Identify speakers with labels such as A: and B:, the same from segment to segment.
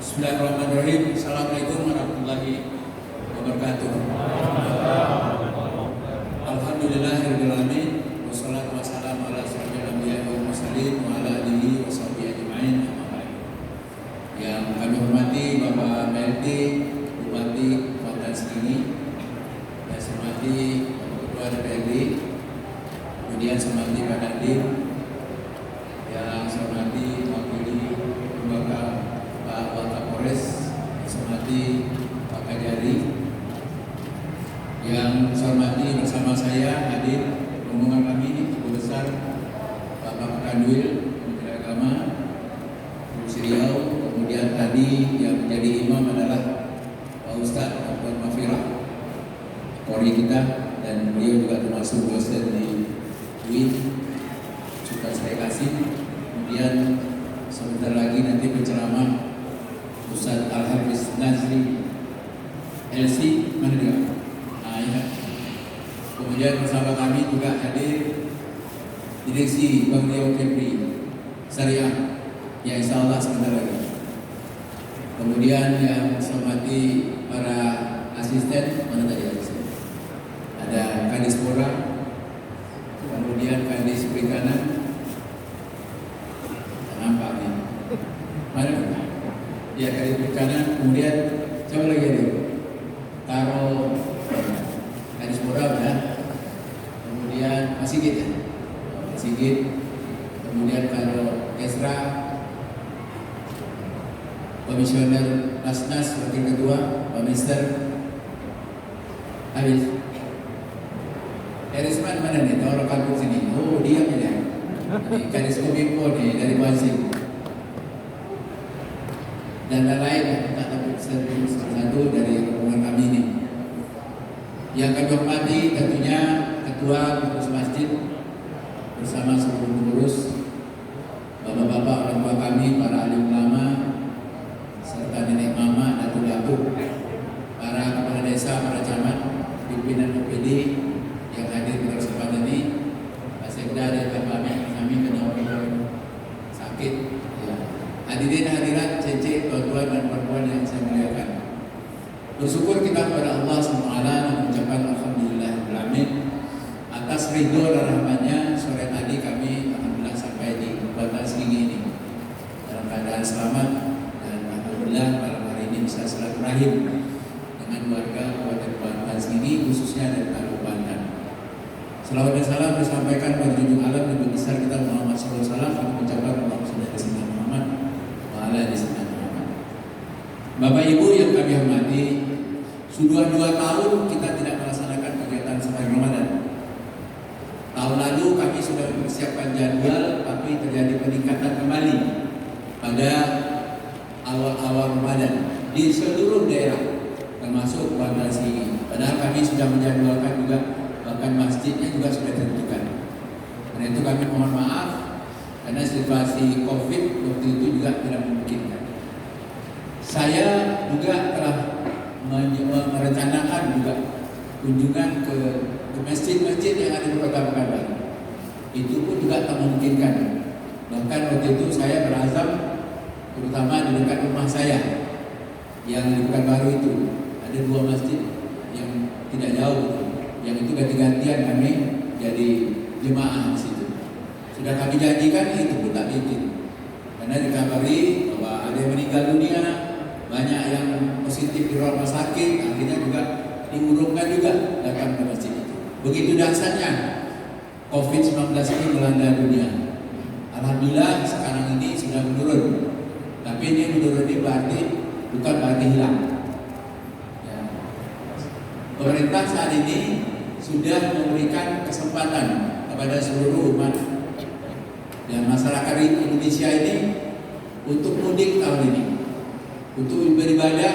A: Bismillahirrahmanirrahim. Assalamualaikum warahmatullahi wabarakatuh. Alhamdulillahirabbil alamin. Wassalatu wassalamu ala asyrofil anbiya'i wal mursalin wa ala alihi washabihi ajmain. Yang kami hormati Bapak PLT Bupati Kota Segini, yang saya hormati Bapak Ketua DPRD, kemudian saya hormati Pak Dandim, yang saya hormati Wakili Pak Wakapolres, yang saya hormati Pak Kajari, yang saya hormati bersama saya hadir rombongan kami Ibu Besar Bapak Kanwil Menteri Agama Provinsi Riau, kemudian tadi yang menjadi imam adalah Pak Ustadz Dr. Mafirah Kori kita, dan beliau juga termasuk dosen di UIN, suka saya kasih. Kemudian sebentar lagi nanti penceramah Ustadz Al-Hafiz Nazri LC mana dia? Ya. Kemudian bersama kami juga hadir Direksi Bank Riau Kepri Syariah, ya insya Allah sebentar lagi. Kemudian yang saya hormati para asisten, mana tadi asisten? Ada Kadis Pora, kemudian Kadis Perikanan, nampak nih, mana? Ya Kadis Perikanan, kemudian siapa lagi ada? Taro Kadis Pora udah, kemudian Mas Sigit ya, Mas Sigit, kemudian Karo Esra, Komisioner Basnas Wakil Ketua Pak Mister habis. Erisman mana nih? Tahu rekan sini? Oh diam ya. Ini Kadis Kominfo nih dari Wasim. Dan lain tak dapat satu dari rombongan kami ini. Yang kami hormati tentunya Ketua Pengurus Masjid bersama seluruh pengurus, bapak-bapak orang tua kami, para alim ulama, serta nenek mama, datuk-datuk, para kepala desa, para camat, pimpinan OPD yang hadir pada kesempatan ini, Pak Sekda dan Bapak kami kena sakit. Ya. Hadirin hadirat, cece, tuan-tuan dan perempuan yang saya muliakan. Bersyukur kita kepada Allah SWT dan mengucapkan alhamdulillahirrahmanirrahim atas ridho dan rahmatnya. Sore tadi kami alhamdulillah sampai di Kota Segini ini dalam keadaan selamat, dan alhamdulillah malam hari ini bisa silaturahim dengan warga Kabupaten Kota Segini, khususnya dari Taru Banten. Selawat dan salam disampaikan pada junjung alam Nabi besar kita Muhammad SAW. Kami mengucapkan Allahumma shalli ala sayyidina Muhammad wa ala ali sayyidina Muhammad. Bapak Ibu yang kami hormati, sudah 2 tahun kita tidak melaksanakan kegiatan sembahyang Ramadan. Tahun lalu kami sudah mempersiapkan jadwal, tapi terjadi peningkatan kembali pada awal-awal Ramadan di seluruh daerah, termasuk Kota Segini. Padahal kami sudah menjadwalkan juga, bahkan masjidnya juga sudah ditentukan. Karena itu kami mohon maaf, karena situasi COVID waktu itu juga tidak memungkinkan. Saya juga telah merencanakan juga kunjungan ke masjid-masjid yang ada di Kota Pekanbaru. Itu pun juga tak memungkinkan. Bahkan waktu itu saya berazam, terutama di dekat rumah saya yang di Pekanbaru itu ada 2 masjid yang tidak jauh, yang itu ganti-gantian kami jadi jemaah di situ. Sudah kami janjikan, itu pun tak bikin. Karena dikabari bahwa ada yang meninggal dunia, banyak yang positif di rumah sakit, akhirnya juga diurungkan juga datang ke masjid itu. Begitu dahsyatnya COVID-19 ini melanda dunia. Alhamdulillah sekarang ini sudah menurun. Tapi ini menurun ini bukan berarti hilang. Ya. Pemerintah saat ini sudah memberikan kesempatan kepada seluruh umat dan masyarakat Indonesia ini untuk mudik tahun ini, untuk beribadah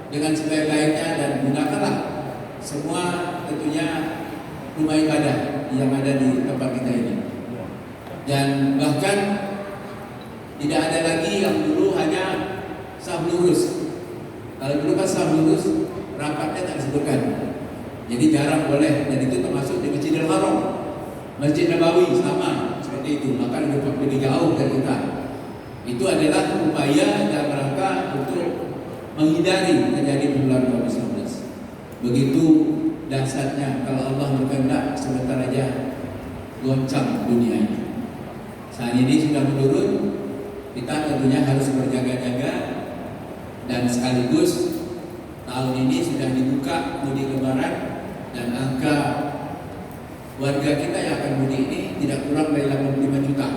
A: dengan sebaik-baiknya, dan gunakanlah semua tentunya rumah ibadah yang ada di tempat kita ini. Dan bahkan tidak ada lagi yang dulu hanya saf lurus. Kalau dulu kan saf lurus rapatnya tak disebutkan, jadi jarang boleh, dan itu termasuk di Masjidil Haram, Masjid Nabawi sama seperti itu, maka lebih jauh dari kita. Itu adalah upaya dalam rangka untuk menghindari terjadi penularan COVID-19. Begitu dahsyatnya kalau Allah berkehendak sebentar aja goncang dunia ini. Saat ini sudah menurun, kita tentunya harus berjaga-jaga dan sekaligus tahun ini sudah dibuka mudik lebaran dan angka warga kita yang akan mudik ini tidak kurang dari 85 juta.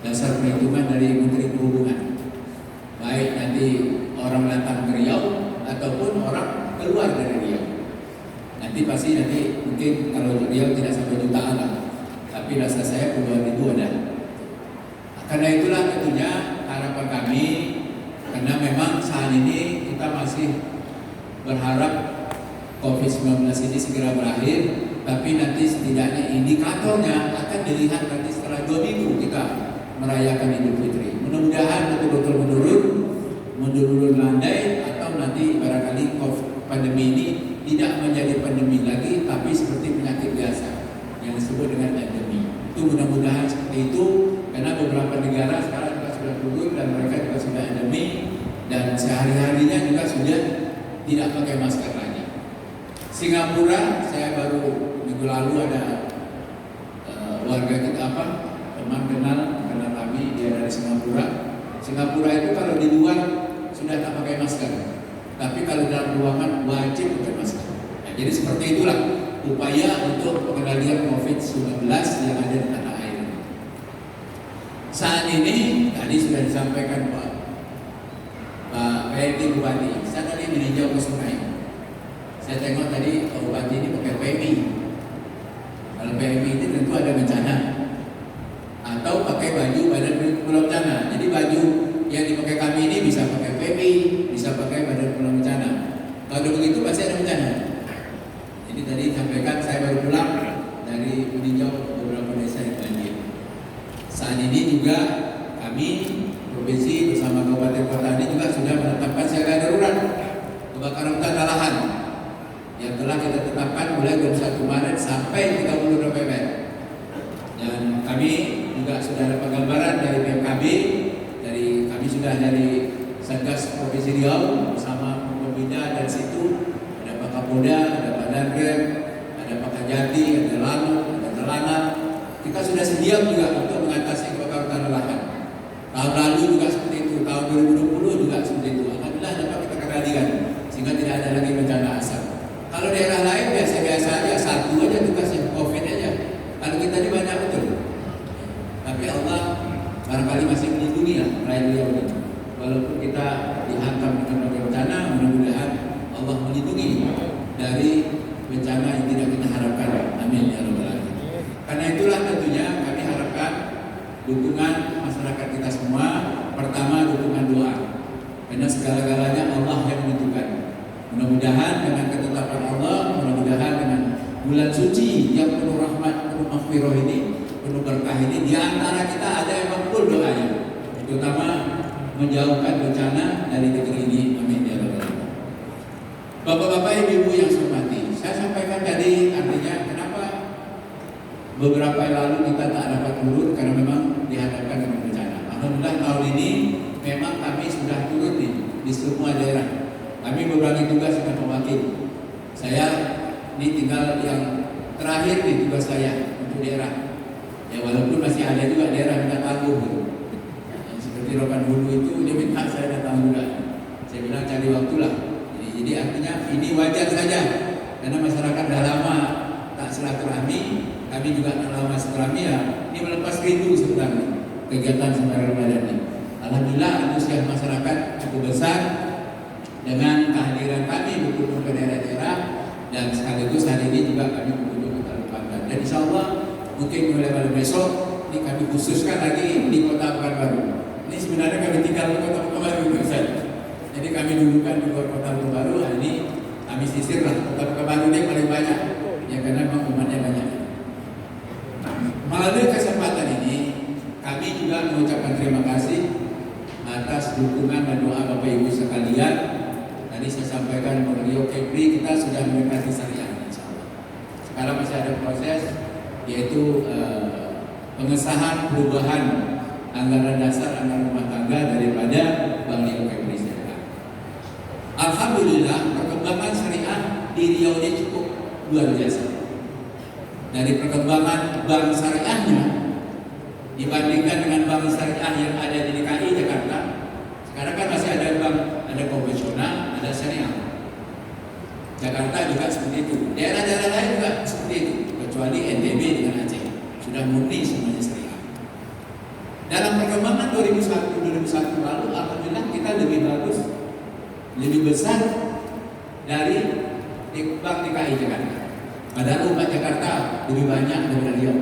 A: Dasar perhitungan dari Menteri Perhubungan. Baik nanti orang datang ke Riau ataupun orang keluar dari Riau. Nanti mungkin kalau Riau tidak sampai jutaan lah, tapi rasa saya puluhan ribu ada. Karena itulah tentunya harapan kami, karena memang saat ini kita masih berharap COVID-19 ini segera berakhir, tapi nanti setidaknya indikatornya akan dilihat nanti setelah 2 minggu kita merayakan Idul Fitri. Mudah-mudahan betul-betul menurun landai, atau nanti barangkali pandemi ini tidak menjadi pandemi lagi, tapi seperti penyakit biasa yang disebut dengan endemi. Itu mudah-mudahan seperti itu, karena beberapa negara sekarang juga sudah turun dan mereka juga sudah endemi, dan sehari-harinya juga sudah tidak pakai masker lagi. Singapura, saya baru minggu lalu ada warga kita teman kenal kami, dia dari Singapura. Singapura itu kalau di luar sudah tak pakai masker, tapi kalau dalam ruangan wajib pakai masker. Nah, jadi seperti itulah upaya untuk pengendalian COVID-19 yang ada di tanah air. Saat ini tadi sudah disampaikan Pak PMI Bupati, saya tadi meninjau ke sungai. Saya tengok tadi Pak Bupati ini pakai PMI. Kalau PMI itu tentu ada bencana, atau pakai baju Badan Penanggulangan Bencana. Jadi baju yang dipakai kami ini bisa pakai PMI, bisa pakai Badan Penanggulangan Bencana. Kalau begitu pasti ada bencana. Jadi tadi sampaikan, saya baru pulang dari meninjau beberapa desa yang banjir. Saat ini juga kami provinsi bersama kabupaten kota ini juga sudah menetapkan siaga darurat kebakaran hutan dan lahan yang telah kita tetapkan mulai 21 Maret sampai 30 November. Dan kami juga sudah ada penggambaran dari BMKB, kami sudah dari Satgas Provinsi Riau bersama Pembina dari situ, ada Pak Kapolda, ada Pak Danrem, ada Pak Kajati, ada Lanut, ada Telana. Kita sudah sedia juga untuk mengatasi kebakaran hutan dan lahan. Tahun lalu juga seperti itu, tahun 2020 juga seperti itu. Alhamdulillah dapat kita kendalikan sehingga tidak ada lagi bencana asap. Kalau daerah lain biasa-biasa aja, satu aja tugasnya, COVID aja. Kalau kita ini banyak betul. Tapi Allah barangkali masih melindungi lah rakyat Riau ini. Walaupun kita dihantam dengan bencana, mudah-mudahan Allah melindungi dari bencana yang tidak kita harapkan. Amin ya rabbal alamin. Karena itulah tentunya kami harapkan dukungan masyarakat kita semua. Pertama, dukungan doa. Karena segala-galanya Allah yang menentukan. Mudah-mudahan dengan ketetapan Allah, mudah-mudahan dengan bulan suci yang penuh rahmat, penuh maghfirah ini, penuh berkah ini, di antara kita ada yang makbul doanya, terutama menjauhkan bencana dari negeri ini. Amin ya rabbal alamin. Bapak-bapak, ibu-ibu yang saya hormati, saya sampaikan tadi artinya kenapa beberapa yang lalu kita tak dapat turun, karena memang dihadapkan dengan bencana. Alhamdulillah tahun ini memang kami sudah turun di semua daerah. Kami berbagi tugas dengan mewakili. Saya ini tinggal yang terakhir di tugas saya untuk daerah. Ya walaupun masih ada juga daerah minta tangguh gitu. Seperti Rokan Hulu itu dia minta saya datang juga. Saya bilang cari waktulah. Jadi artinya ini wajar saja karena masyarakat dah lama tak silaturahmi, kami juga tak lama silaturahmi ya. Ini melepas rindu sebenarnya kegiatan sembahyang Ramadan ini. Alhamdulillah antusias masyarakat cukup besar dengan kehadiran kami berkunjung ke daerah-daerah, dan sekaligus hari ini juga kami berkunjung ke Kalimantan. Dan insya Allah mungkin mulai pada besok ini kami khususkan lagi di Kota Pekanbaru. Ini sebenarnya kami tinggal di Kota Pekanbaru saja. Jadi kami dulukan di luar Kota Pekanbaru. Hari ini kami sisir lah Kota Pekanbaru ini paling banyak, ya karena memang umatnya banyak. Melalui kesempatan ini kami juga mengucapkan terima kasih atas dukungan dan doa Bapak Ibu sekalian. Tadi saya sampaikan melalui Kepri kita sudah mendekati syariah, insyaallah. Sekarang masih ada proses yaitu pengesahan perubahan anggaran dasar, anggaran rumah tangga daripada Bank Riau Kepri Syariah. Alhamdulillah perkembangan syariah di Riau ini cukup luar biasa. Dari perkembangan bank syariahnya dibandingkan dengan bank syariah yang ada di DKI Jakarta, sekarang kan masih ada bank, ada konvensional, ada syariah. Jakarta juga seperti itu, daerah-daerah lain juga seperti itu, kecuali NTB dengan Aceh sudah murni semuanya syariah. Dalam perkembangan 2001 lalu, alhamdulillah kita lebih bagus, lebih besar dari Bank DKI Jakarta. Padahal umat Jakarta lebih banyak daripada Riau.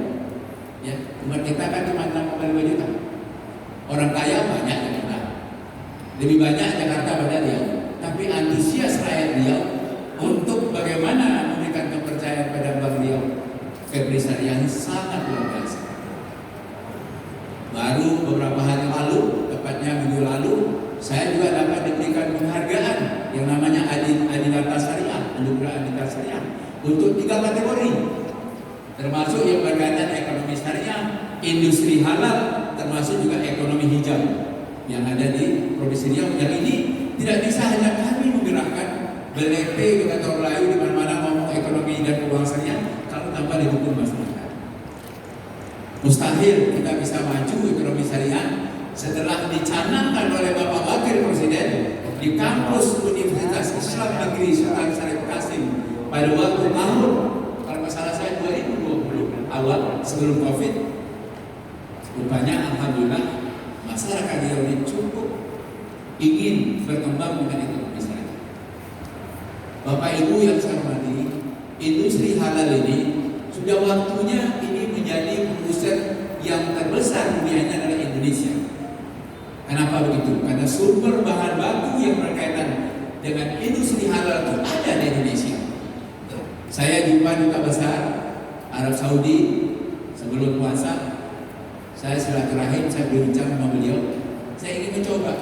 A: Ya, umat kita kan cuma 6,5 juta. Orang kaya banyak Jakarta. Lebih banyak Jakarta pada Riau. Tapi antusias rakyat Riau untuk bagaimana memberikan kepercayaan pada Bank Riau Kepri Syariah sangat luar biasa. Baru beberapa hari lalu, tepatnya minggu lalu, saya juga dapat diberikan penghargaan yang namanya Adilata Syariah, Anugerah Adilata Syariah untuk 3 kategori, termasuk yang berkaitan ekonomi syariah, industri halal, termasuk juga ekonomi hijau yang ada di Provinsi Riau. Yang ini tidak bisa hanya kami menggerakkan belete di kantor Melayu di mana-mana ngomong ekonomi dan keuangan syariah kalau tanpa didukung masyarakat. Mustahil kita bisa maju ekonomi syariah setelah dicanangkan oleh Bapak Wakil Presiden di kampus Universitas Islam Negeri Sultan Syarif Qasim pada waktu tahun, kalau masalah saya 2020 awal sebelum COVID. Rupanya alhamdulillah masyarakat Riau ini cukup ingin berkembang dengan ekonomi syariah. Bapak Ibu yang saya hormati, industri halal ini sudah waktunya ini menjadi produsen yang terbesar dunianya adalah Indonesia. Kenapa begitu? Karena sumber bahan baku yang berkaitan dengan industri halal itu ada di Indonesia. Saya jumpa Duta Besar Arab Saudi sebelum puasa. Saya silaturahim, saya berbincang sama beliau. Saya ingin mencoba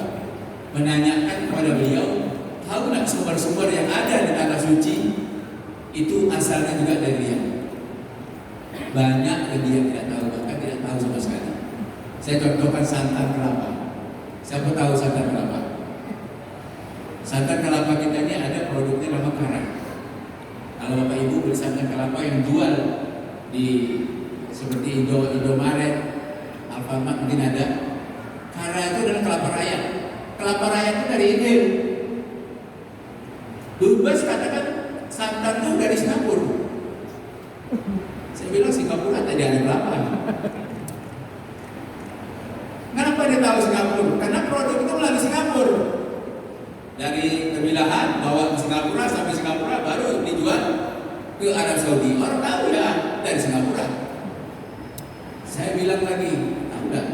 A: menanyakan kepada beliau, tahu nggak sumber-sumber yang ada di tanah suci itu asalnya juga dari Riau? Banyak yang dia tidak tahu, bahkan tidak tahu sama sekali. Saya contohkan santan kelapa. Siapa tahu santan kelapa? Santan kelapa kita ini ada produknya nama Kara. Kalau Bapak Ibu beli santan kelapa yang jual di seperti Indomaret, Alfamart mungkin ada. Kara itu adalah kelapa raya. Kelapa raya itu dari India. Dubes katakan santan itu dari Singapura. Saya bilang Singapura tadi ada kelapa. Kenapa dia tahu Singapura? Karena produk itu melalui Singapura. Dari Kemilahan bawa ke Singapura, sampai Singapura baru dijual ke Arab Saudi. Orang tahu ya dari Singapura. Saya bilang lagi, tahu nggak?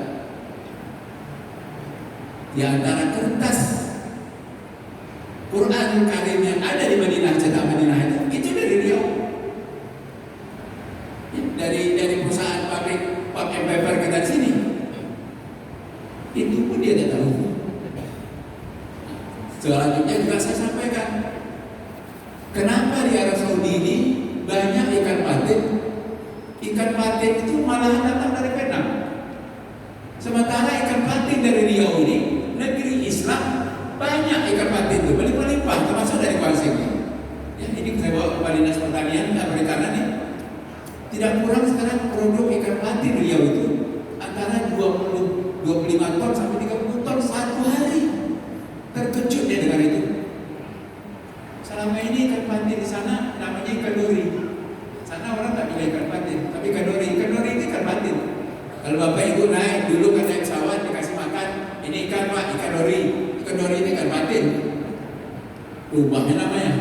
A: Di antara kertas Quran Karim yang ada di Madinah, cetak Madinah itu dari Riau. Dari perusahaan pabrik pulp and paper kita di sini. Itu pun dia tidak tahu. Selanjutnya juga saya sampaikan, kenapa di Arab Saudi ini banyak ikan patin? Ikan patin itu malah datang dari Vietnam. Sementara ikan patin dari Riau ini, negeri Islam, banyak ikan patin itu berlimpah-limpah, termasuk dari Kuala ini. Ya, ini saya bawa ke Dinas Pertanian dan Perikanan ini. Tidak kurang sekarang produk ikan patin Riau itu antara 25 ton sampai 30 ton satu hari. Terkejut dia dengan itu. Selama ini ikan patin di sana namanya ikan dori. Sana orang tak bilang ikan patin, tapi ikan dori. Ikan dori itu ikan patin. Kalau Bapak Ibu naik dulu kan naik pesawat dikasih makan, ini ikan Pak, ikan dori. Ikan dori ini ikan patin. Rubahnya namanya.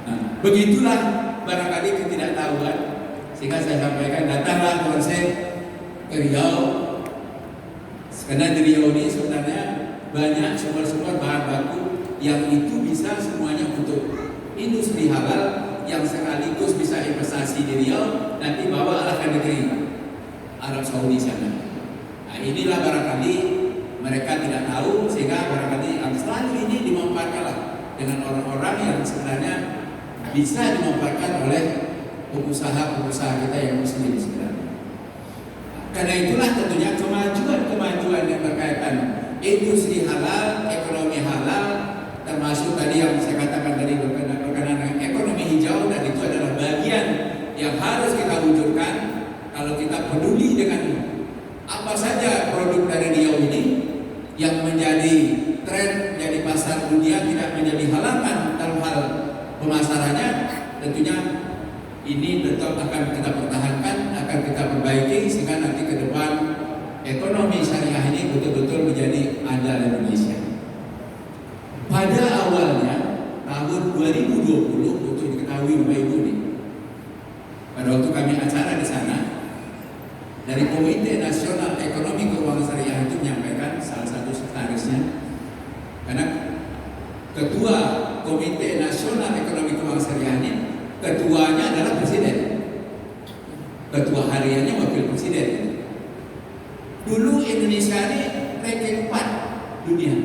A: Nah, begitulah barangkali ketidaktahuan. Sehingga saya sampaikan, datanglah konsen ke Riau. Karena di Riau ini sebenarnya banyak sumber-sumber bahan baku yang itu bisa semuanya untuk industri halal yang sekaligus bisa investasi di Riau, nanti bawa ke negeri Arab Saudi sana. Nah, inilah barangkali mereka tidak tahu, sehingga barangkali selalu ini dimanfaatkan dengan orang-orang yang sebenarnya bisa dimanfaatkan oleh pengusaha-pengusaha kita yang muslim sebenarnya. Nah, Karena itulah tentunya kemajuan yang berkaitan industri halal, ekonomi halal, termasuk tadi yang saya katakan tadi berkenaan dengan ekonomi hijau, dan itu adalah bagian yang harus kita wujudkan kalau kita peduli dengan apa saja produk dari Riau ini yang menjadi tren, menjadi pasar dunia, tidak menjadi halangan dalam hal pemasarannya. Tentunya ini tetap akan kita pertahankan, akan kita perbaiki sehingga nanti ke depan ekonomi syariah ini betul-betul menjadi andal Indonesia. Pada awalnya tahun 2020, untuk diketahui Bapak Ibu nih, pada waktu kami acara di sana, dari Komite Nasional Ekonomi Keuangan Syariah itu menyampaikan, salah satu sekretarisnya, karena Ketua Komite Nasional Ekonomi Keuangan Syariah ini ketuanya adalah presiden, ketua hariannya wakil presiden. Dulu Indonesia ini ranking 4 dunia,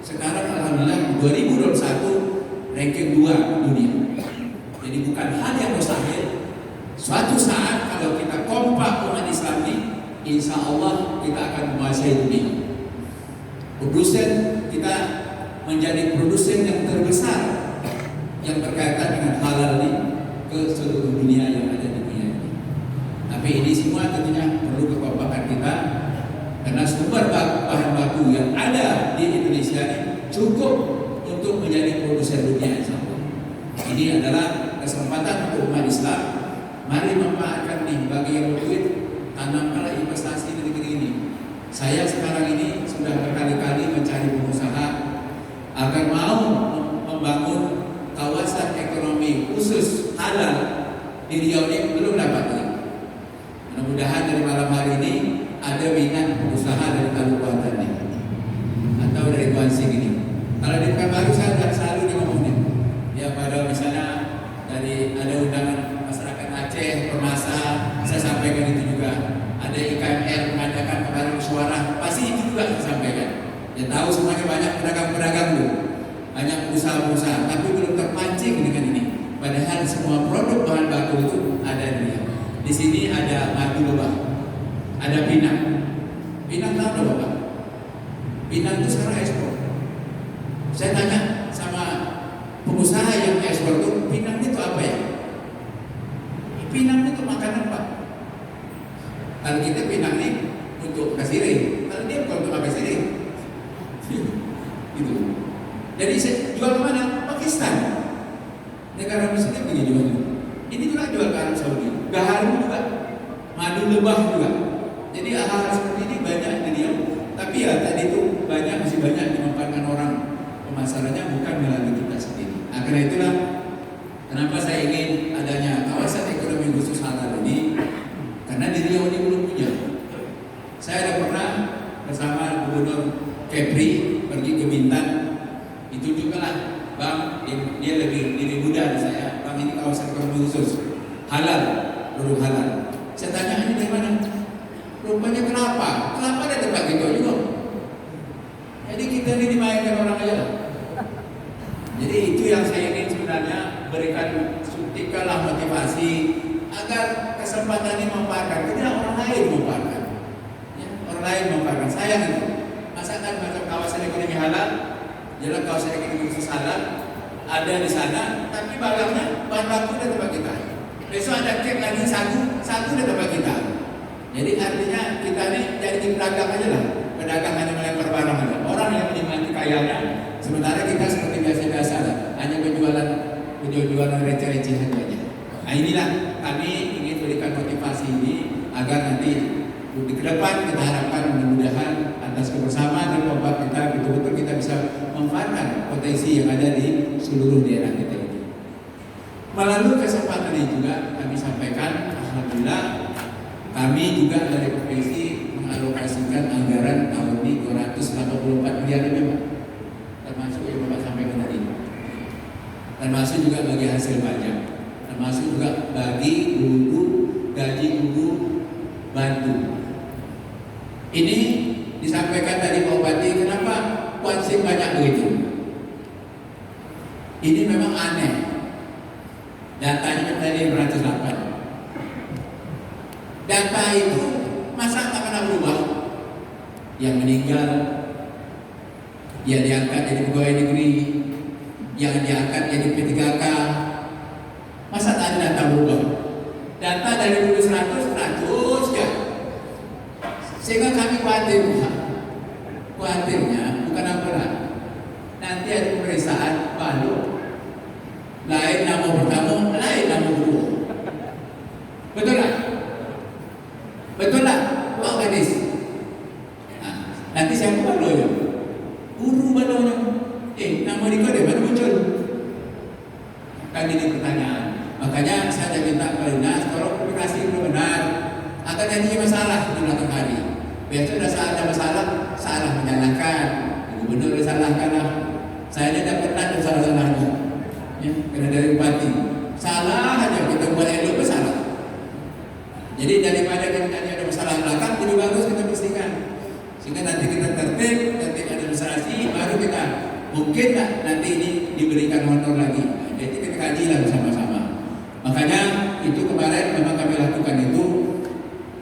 A: sekarang alhamdulillah 2021 ranking 2 dunia. Jadi bukan hal yang mustahil. Suatu saat kalau kita kompak umat Islam ini, insya Allah kita akan menguasai dunia. Produsen kita menjadi produsen yang terbesar yang berkaitan dengan halal ini ke seluruh dunia yang ada di dunia ini. Tapi ini semua tentunya perlu kekompakan kita, karena sumber bahan baku yang ada di Indonesia ini cukup untuk menjadi produsen dunia. Ini adalah kesempatan untuk umat Islam. Mari memanfaatkan nih, bagi yang berduit, tanamkanlah investasi di negeri ini. Saya sekarang ini sudah berkali-kali mencari pengusaha agar mau membangun kawasan ekonomi khusus halal di Riau ini, belum dapat lagi. Mudah-mudahan dari malam hari ini ada minat pengusaha dari Kabupaten ini atau dari Tuan Sing ini. Kalau di Pekanbaru saya selalu di ngomongnya, ya pada misalnya dari ada undangan masyarakat Aceh, Permasa, saya sampaikan itu juga. Ada IKMR mengadakan kemarin suara, pasti itu juga saya sampaikan. Ya tahu semuanya banyak pedagang-pedagang dulu, banyak pengusaha-pengusaha, tapi belum terpancing dengan ini. Padahal semua produk bahan baku itu ada di Riau. Di sini ada madu lebah, ada pinang. Pinang tahu nggak Bapak? Pinang itu sekarang ekspor. Saya tanya sama pengusaha yang ekspor itu, pinang itu apa ya? Pinang itu makanan Pak. Kalau kita pinang ini untuk kasiring, kalau dia bukan untuk kasiring. Gitu. Jadi saya jual kemana? Pakistan. Negara Muslim punya jual. Ini juga jual ke Arab Saudi. Gaharu juga, madu lebah juga. Jadi hal-hal seperti ini banyak di Riau. Tapi ya tadi itu masih banyak dimanfaatkan orang. Pemasarannya bukan melalui kita sendiri. Nah, karena itulah kenapa saya ingin adanya kawasan ekonomi khusus halal ini, karena di Riau ini belum punya. Saya ada pernah bersama Gubernur Kepri pergi ke Bintan. Itu juga lah, Bang, dia lebih muda dari saya. Bang, ini kawasan ekonomi khusus halal, produk halal. Saya tanya, ini dari mana? Rupanya kelapa ada tempat gitu juga. Jadi kita ini dimainkan orang aja lah. Jadi itu yang saya ingin sebenarnya berikan, suntikanlah motivasi agar kesempatan ini memanfaatkan, tidak orang lain memanfaatkan. Ya, orang lain memanfaatkan. Sayang itu. Masakan macam kawasan ekonomi halal, jalan kawasan ekonomi khusus halal ada di sana, tapi barangnya bahan baku di tempat kita. Besok ada cek lagi satu di tempat kita. Jadi artinya kita ini jadi pedagang aja lah. Pedagang hanya melempar barang aja. Orang yang menikmati kayanya, sementara kita seperti biasa-biasa lah, hanya penjualan receh-recehan aja. Nah inilah kami ingin berikan motivasi ini agar nanti di ke depan kita harapkan mudah-mudahan atas kebersamaan dan kompak kita betul-betul kita bisa memanfaatkan potensi yang ada di seluruh daerah kita ini. Melalui kesempatan ini juga kami sampaikan, alhamdulillah kami juga dari provinsi mengalokasikan anggaran tahun ini 284 miliar lebih Pak. Termasuk yang Bapak sampaikan tadi. Termasuk juga bagi hasil pajak. Termasuk juga bagi guru, gaji guru, bantu. Ini disampaikan tadi Pak Bupati, kenapa kuansi banyak begitu? Ini memang aneh. Datanya tadi 108. Data itu masa yang meninggal, yang diangkat jadi pegawai negeri, yang diangkat jadi P3K. Masa tak ada data berubah? Data dari dulu 100 ya. Sehingga kami khawatirnya bukan apa, nanti ada pemeriksaan baru, lain nama pertama, lain nama kedua. Betul tak? Betul tak? Pak Gadis. Nanti siapa balonya? Guru balonya. Nama dia dari mana muncul? Kan ini pertanyaan. Makanya saya minta kepada dinas, kalau komunikasi belum benar, akan jadi masalah di belakang hari. Biasanya sudah ada masalah, salah menyalahkan. Gubernur disalahkan lah. Saya tidak pernah salah-salahnya. Ya, karena dari bupati salah aja, kita buat elok bersalah. Jadi daripada nanti ada masalah belakang, lebih bagus kita bersihkan. Sehingga nanti kita tertib, nanti administrasi, baru kita mungkin nanti ini diberikan honor lagi. Jadi kita kaji lah bersama-sama. Makanya itu kemarin memang kami lakukan itu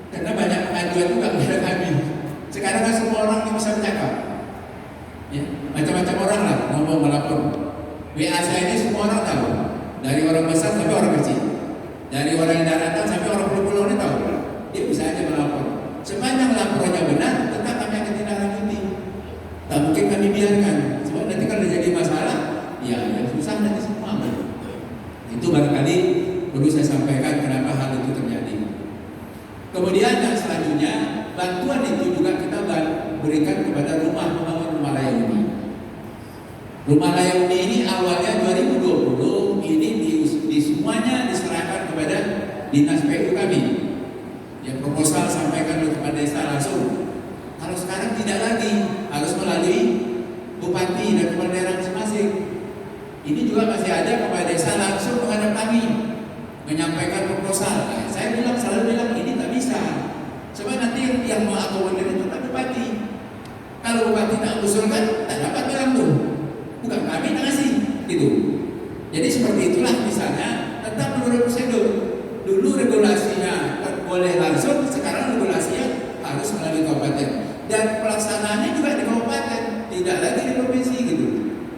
A: karena banyak pengaduan juga kepada kami. Sekarang kan semua orang bisa bercakap, ya, macam-macam orang lah ngomong melapor. WA saya ini semua orang tahu, dari orang besar sampai orang kecil, dari orang yang daratan sampai orang pulau-pulau ini tahu. Dia bisa aja melapor. Sepanjang laporannya benar, tetap kami akan tindak-lanjuti. Tak mungkin kami biarkan, sebab nanti kalau jadi masalah, ya susah nanti semua. Itu barangkali perlu saya sampaikan kenapa hal itu terjadi. Kemudian yang selanjutnya, bantuan itu juga kita berikan kepada membangun rumah layak huni. Rumah layak huni ini awalnya 2020 ini di semuanya diserahkan kepada dinas PU kami. Ya, proposal sampaikan oleh kepala desa langsung. Kalau sekarang tidak lagi, harus melalui bupati dan kepala daerah masing-masing. Ini juga masih ada kepala desa langsung menghadap kami menyampaikan proposal. Saya selalu bilang ini tak bisa. Sebab nanti yang mengakomodir itu kan bupati. Kalau bupati tak usulkan, tak dapat bilang tuh. Bukan kami tak kasih, gitu. Jadi seperti itulah misalnya, tetap menurut prosedur. Dulu regulasinya boleh langsung, sekarang regulasinya harus melalui kabupaten. Dan pelaksanaannya juga di kabupaten, tidak lagi di provinsi gitu.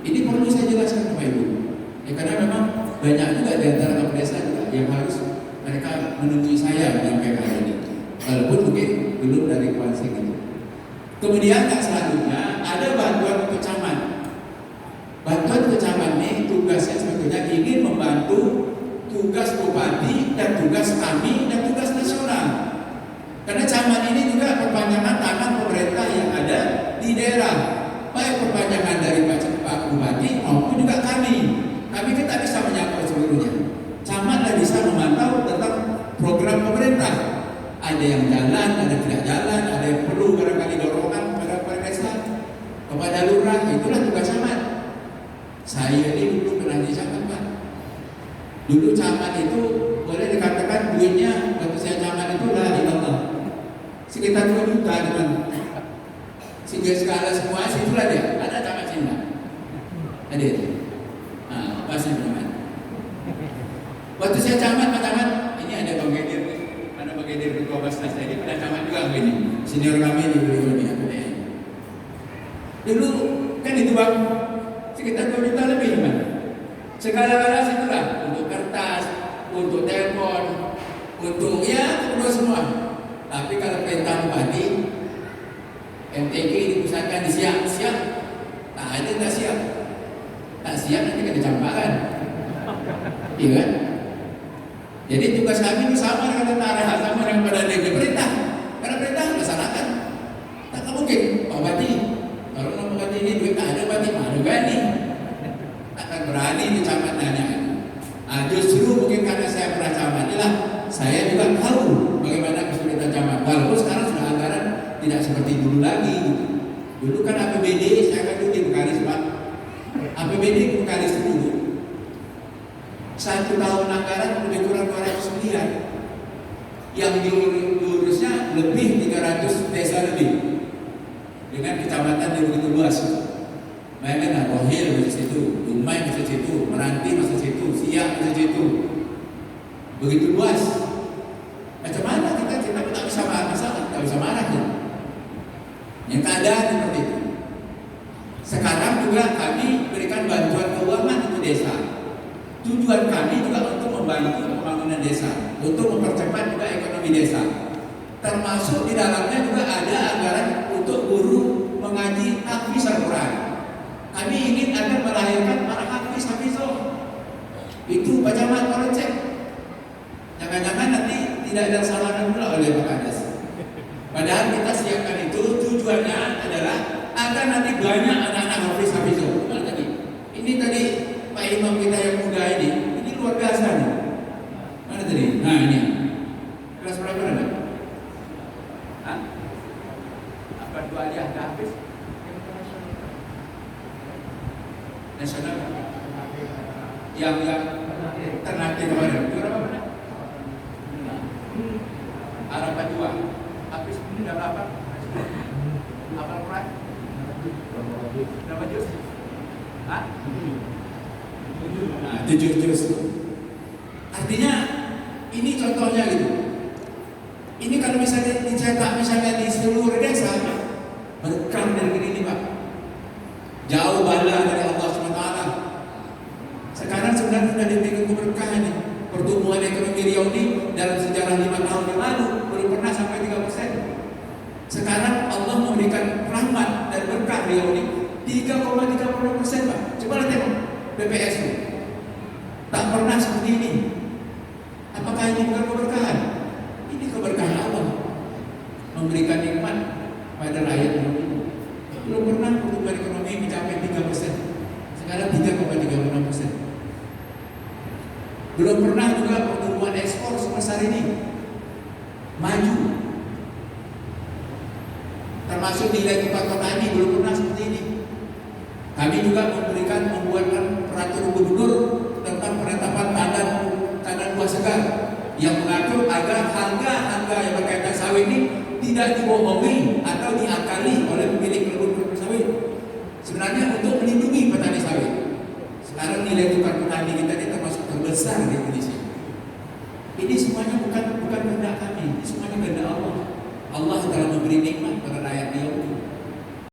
A: Ini perlu saya jelaskan Bapak Ibu. Ya, karena memang banyak juga di antara kepala desa juga yang harus mereka menemui saya menyampaikan hal ini. Walaupun mungkin belum dari kuasa gitu. Kemudian yang selanjutnya ada bantuan untuk camat. Bantuan ke camat ini tugasnya sebetulnya ingin membantu tugas bupati dan tugas kami dan tugas nasional. Karena camat ini juga perpanjangan tangan pemerintah yang ada di daerah. Baik perpanjangan dari Pak Bupati maupun juga kami. Kami kita bisa menyapa seluruhnya. Camatlah bisa memantau tentang program pemerintah. Ada yang jalan, ada tidak jalan, ada yang perlu barangkali dorongan kepada desa, kepada lurah. Itulah tugas camat. Saya ini dulu pernah di camat, Pak. Dulu camat itu boleh dikatakan duitnya waktu saya camat itu lah di Allah. Sekitar 2 juta teman. Sehingga skala semua situlah dia. Ada camat sini. Ada itu. Nah, pasti teman. Waktu saya camat, Pak Camat, ini ada bagian ketua Basnas tadi, ada camat juga begini. Senior kami di beliau ini. Dulu kan itu Bang, sekitar 2 juta lebih teman. Segala-gala situlah, untuk kertas, untuk telepon, untuk ya kedua semua. Tapi kalau perintah bupati, MTQ dipusatkan di siap, tak ada tak siap. Tak siap nanti kena campakan. Iya kan? Jadi tugas kami itu sama dengan tentara, sama dengan pada perintah. Karena perintah melaksanakan. Tak mungkin, Pak Bupati, kalau Pak Bupati ini duit tak ada, Bupati mana berani? Takkan berani di camat nanya. Justru mungkin karena saya pernah camat, saya juga tahu bagaimana kesulitan camat. Walaupun sekarang sudah anggaran tidak seperti dulu lagi. Dulu kan APBD, saya kan dulu di Bekalis Pak. APBD Bekalis dulu 1 tahun anggaran lebih kurang 200 miliar. Yang diurusnya lebih 300 desa lebih. Dengan kecamatan yang begitu luas. Bayangkan Rohil masuk situ, Dumai masuk situ, Meranti masuk situ, Siak masuk situ. Begitu luas. Macam mana kita tak bisa marah ya. Yang keadaan seperti itu. Sekarang juga kami berikan bantuan keuangan untuk desa. Tujuan kami juga untuk membantu pembangunan desa, untuk mempercepat juga ekonomi desa. Termasuk di dalamnya juga ada anggaran untuk guru mengaji tahfiz Al-Quran. Kami ingin agar melahirkan para hafiz-hafizah. Itu Pak Camat tolong cek. Jangan-jangan nanti tidak ada salahan pula oleh Pak Kades. Padahal kita siapkan itu tujuannya adalah agar nanti banyak anak-anak hafiz-hafizah. Ini tadi Pak Imam kita yang muda ini luar biasa nih. Mana tadi? Nah ini. Kelas berapa ada? Hah? Apa dua dia hafiz? Nasional. Yang Ternate kemarin. Berapa mana? Harapan 2. Habis ini udah berapa? Hafal Quran? Berapa juz? Hah? 7 juz. Artinya ini contohnya gitu. Ini kalau misalnya dicetak misalnya di seluruh desa, berkah dari ini Pak. Jauh bala dari Allah SWT. Sekarang sebenarnya sudah diberikan keberkahan nih. Pertumbuhan ekonomi Riau ini dalam sejarah 5 tahun yang lalu belum pernah sampai 3%. Sekarang Allah memberikan rahmat dan berkah Riau ini 3,30% Pak. Coba lihat tengok BPS itu. Tak pernah seperti ini. Apakah ini bukan keberkahan? Ini keberkahan Allah memberikan nikmat pada rakyat Riau ini. Belum pernah pertumbuhan ekonomi mencapai 3%. Sekarang 3,36%. Belum pernah juga pertumbuhan ekspor sebesar ini maju. Termasuk nilai tukar petani belum pernah seperti ini. Kami juga membuatkan peraturan gubernur tentang penetapan tandan buah segar yang mengatur agar harga yang berkaitan sawit ini tidak dibohongi atau diakali oleh pemilik kebun sawit. Sebenarnya untuk melindungi petani sawit. Sekarang nilai tukar petani kita ini termasuk terbesar di Indonesia. Ini semuanya bukan kehendak kami, ini semuanya kehendak Allah. Allah telah memberi nikmat pada rakyat Riau.